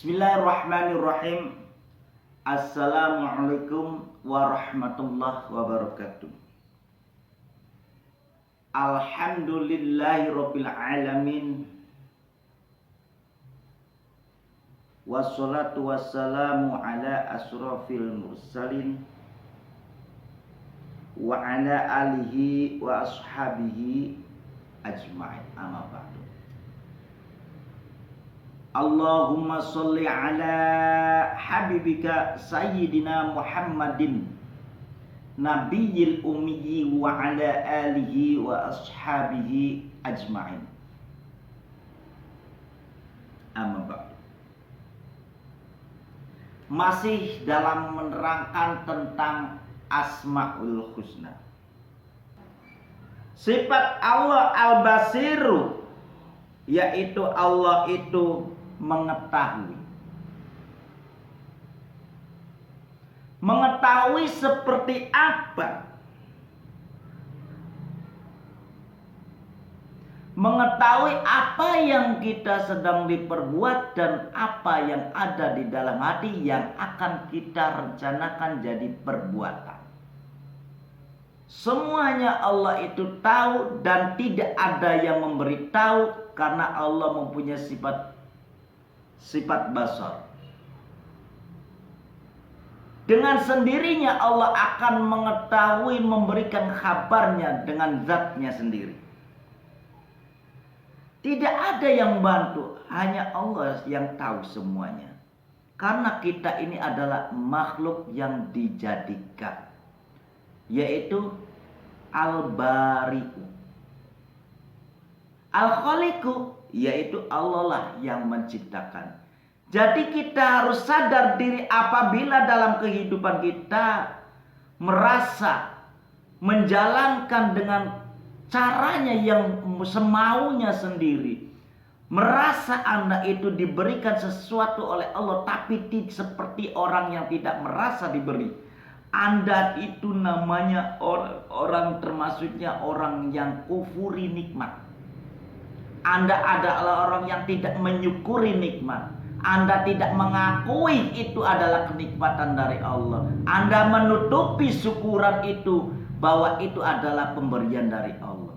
Bismillahirrahmanirrahim. Assalamualaikum warahmatullahi wabarakatuh. Alhamdulillahirabbil alamin. Wassalatu wassalamu ala asrofil mursalin wa ala alihi wa ashabihi ajma'in. Amma ba'du. Allahumma sholli ala habibika sayyidina Muhammadin nabiyil ummiyi wa ala alihi wa ashabihi ajma'in. Amma ba'du. Masih dalam menerangkan tentang Asmaul Husna. Sifat Allah Al-Basiru, yaitu Allah itu mengetahui seperti apa, mengetahui apa yang kita sedang diperbuat dan apa yang ada di dalam hati yang akan kita rencanakan jadi perbuatan. Semuanya Allah itu tahu dan tidak ada yang memberitahu, karena Allah mempunyai sifat basar. Dengan sendirinya Allah akan mengetahui, memberikan kabarnya dengan zatnya sendiri. Tidak ada yang bantu, hanya Allah yang tahu semuanya. Karena kita ini adalah makhluk yang dijadikan, yaitu Al-Bari'u. Al-Khaliqu, yaitu Allah lah yang menciptakan. Jadi kita harus sadar diri apabila dalam kehidupan kita merasa menjalankan dengan caranya yang semaunya sendiri, merasa Anda itu diberikan sesuatu oleh Allah, tapi seperti orang yang tidak merasa diberi, Anda itu namanya orang termasuknya orang yang kufuri nikmat. Anda adalah orang yang tidak menyukuri nikmat. Anda tidak mengakui itu adalah kenikmatan dari Allah. Anda menutupi syukuran itu bahwa itu adalah pemberian dari Allah.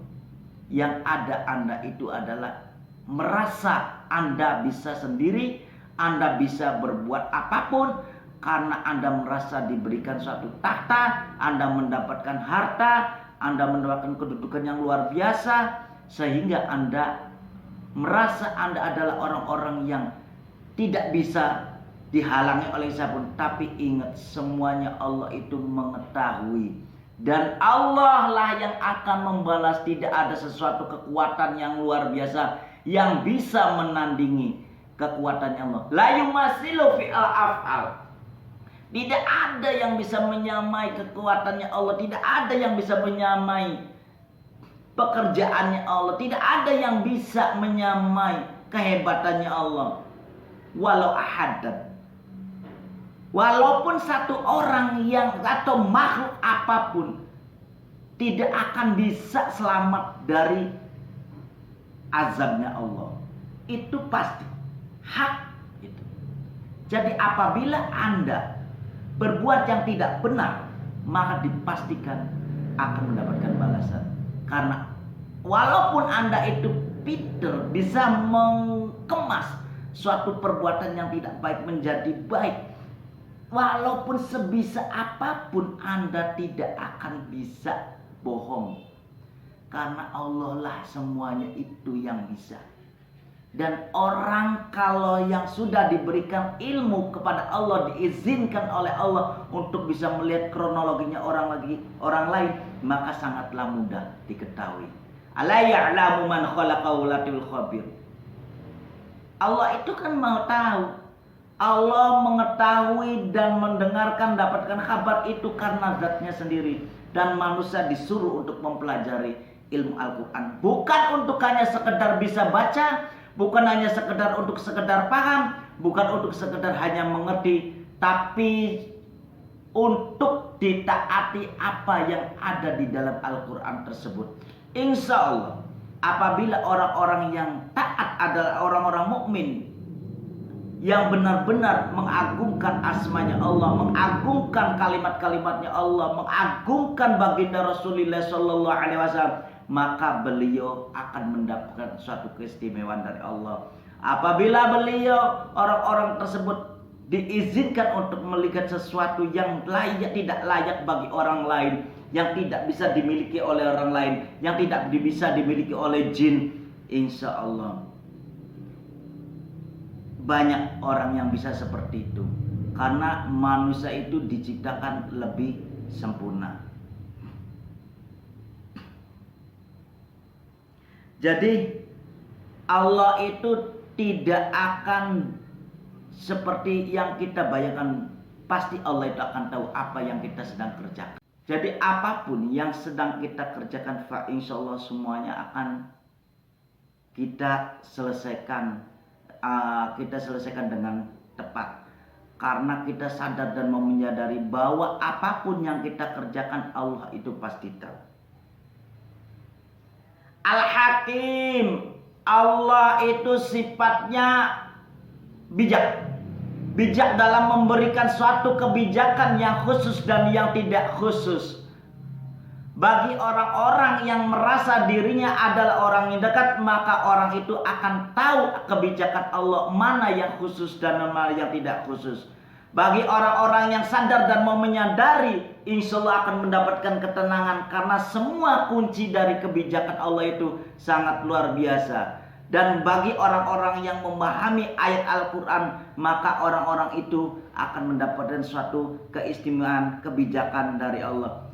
Yang ada Anda itu adalah merasa Anda bisa sendiri, Anda bisa berbuat apapun karena Anda merasa diberikan suatu tahta, Anda mendapatkan harta, Anda mendapatkan kedudukan yang luar biasa, sehingga Anda merasa Anda adalah orang-orang yang tidak bisa dihalangi oleh siapapun. Tapi ingat, semuanya Allah itu mengetahui, dan Allah lah yang akan membalas. Tidak ada sesuatu kekuatan yang luar biasa yang bisa menandingi kekuatannya Allah. La yumasilu fi al-af'al. Tidak ada yang bisa menyamai kekuatannya Allah. Tidak ada yang bisa menyamai pekerjaannya Allah. Tidak ada yang bisa menyamai kehebatannya Allah. Walau ahadan, walaupun satu orang yang atau makhluk apapun tidak akan bisa selamat dari azabnya Allah. Itu pasti hak itu. Jadi apabila Anda berbuat yang tidak benar, maka dipastikan akan mendapatkan balasan. Karena walaupun Anda itu pintar, bisa mengemas suatu perbuatan yang tidak baik menjadi baik, walaupun sebisa apapun Anda tidak akan bisa bohong. Karena Allah lah semuanya itu yang bisa. Dan orang kalau yang sudah diberikan ilmu kepada Allah, diizinkan oleh Allah untuk bisa melihat kronologinya orang lain, maka sangatlah mudah diketahui. Ala ya'lamu man khalaqa wa latiful khabir. Allah itu kan mau tahu. Allah mengetahui dan mendengarkan, dapatkan kabar itu karena zatnya sendiri. Dan manusia disuruh untuk mempelajari ilmu Al-Quran. Bukan untuk hanya sekedar bisa baca, bukan hanya sekedar paham, bukan untuk sekedar hanya mengerti, tapi untuk ditaati apa yang ada di dalam Al-Quran tersebut. Insya Allah, apabila orang-orang yang taat adalah orang-orang mukmin yang benar-benar mengagungkan asmanya Allah, mengagungkan kalimat-kalimatnya Allah, mengagungkan baginda Rasulullah Sallallahu Alaihi Wasallam, maka beliau akan mendapatkan suatu keistimewaan dari Allah. Apabila beliau, orang-orang tersebut diizinkan untuk melihat sesuatu yang tidak layak bagi orang lain, yang tidak bisa dimiliki oleh orang lain, yang tidak bisa dimiliki oleh jin, insya Allah banyak orang yang bisa seperti itu, karena manusia itu diciptakan lebih sempurna. Jadi Allah itu tidak akan seperti yang kita bayangkan. Pasti Allah itu akan tahu apa yang kita sedang kerjakan. Jadi apapun yang sedang kita kerjakan, insya Allah semuanya akan kita selesaikan dengan tepat, karena kita sadar dan menyadari bahwa apapun yang kita kerjakan Allah itu pasti tahu. Al-Hakim, Allah itu sifatnya bijak dalam memberikan suatu kebijakan yang khusus dan yang tidak khusus. Bagi orang-orang yang merasa dirinya adalah orang yang dekat, maka orang itu akan tahu kebijakan Allah mana yang khusus dan mana yang tidak khusus. Bagi orang-orang yang sadar dan mau menyadari, insya Allah akan mendapatkan ketenangan, karena semua kunci dari kebijakan Allah itu sangat luar biasa. Dan bagi orang-orang yang memahami ayat Al-Quran, maka orang-orang itu akan mendapatkan suatu keistimewaan kebijakan dari Allah.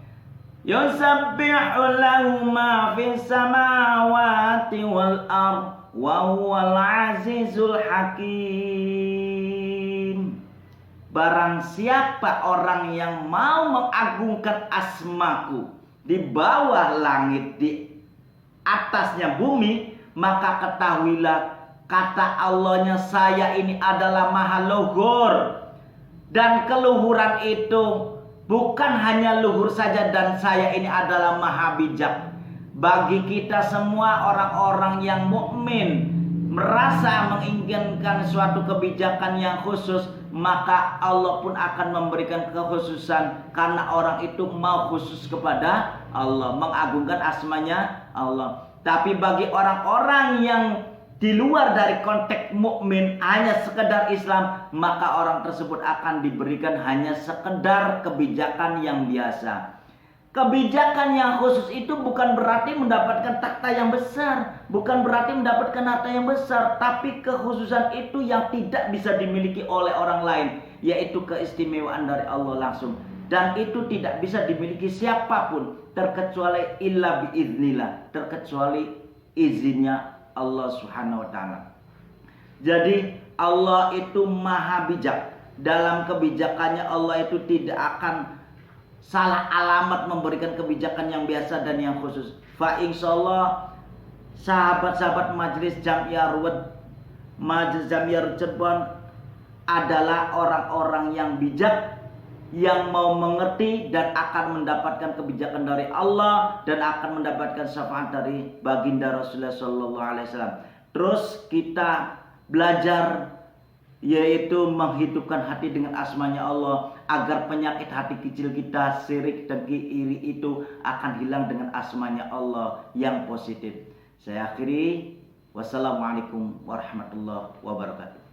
Yusabbihu lahu ma fis samawati wal ard wa huwal azizul hakim. Barang siapa orang yang mau mengagungkan asmaku di bawah langit, di atasnya bumi, maka ketahuilah kata Allahnya, saya ini adalah maha luhur. Dan keluhuran itu bukan hanya luhur saja, dan saya ini adalah maha bijak. Bagi kita semua orang-orang yang mukmin merasa menginginkan suatu kebijakan yang khusus, maka Allah pun akan memberikan kekhususan, karena orang itu mau khusus kepada Allah, mengagungkan asmanya Allah. Tapi bagi orang-orang yang di luar dari konteks mukmin, hanya sekedar Islam, maka orang tersebut akan diberikan hanya sekedar kebijakan yang biasa. Kebijakan yang khusus itu bukan berarti mendapatkan takhta yang besar, bukan berarti mendapatkan harta yang besar, tapi kekhususan itu yang tidak bisa dimiliki oleh orang lain, yaitu keistimewaan dari Allah langsung. Dan itu tidak bisa dimiliki siapapun terkecuali illa biiznillah, terkecuali izinnya Allah Subhanahu wa taala. Jadi Allah itu maha bijak. Dalam kebijakannya Allah itu tidak akan salah alamat memberikan kebijakan yang biasa dan yang khusus. Fa insyaallah sahabat-sahabat Majelis Jam'iyah Ruwad, Majelis Jam'iyah Cirebon adalah orang-orang yang bijak, yang mau mengerti dan akan mendapatkan kebijakan dari Allah dan akan mendapatkan syafaat dari baginda Rasulullah Sallallahu Alaihi Wasallam. Terus kita belajar, yaitu menghidupkan hati dengan asmanya Allah, agar penyakit hati kecil kita, syirik dan iri itu akan hilang dengan asmanya Allah yang positif. Saya akhiri, wassalamualaikum warahmatullahi wabarakatuh.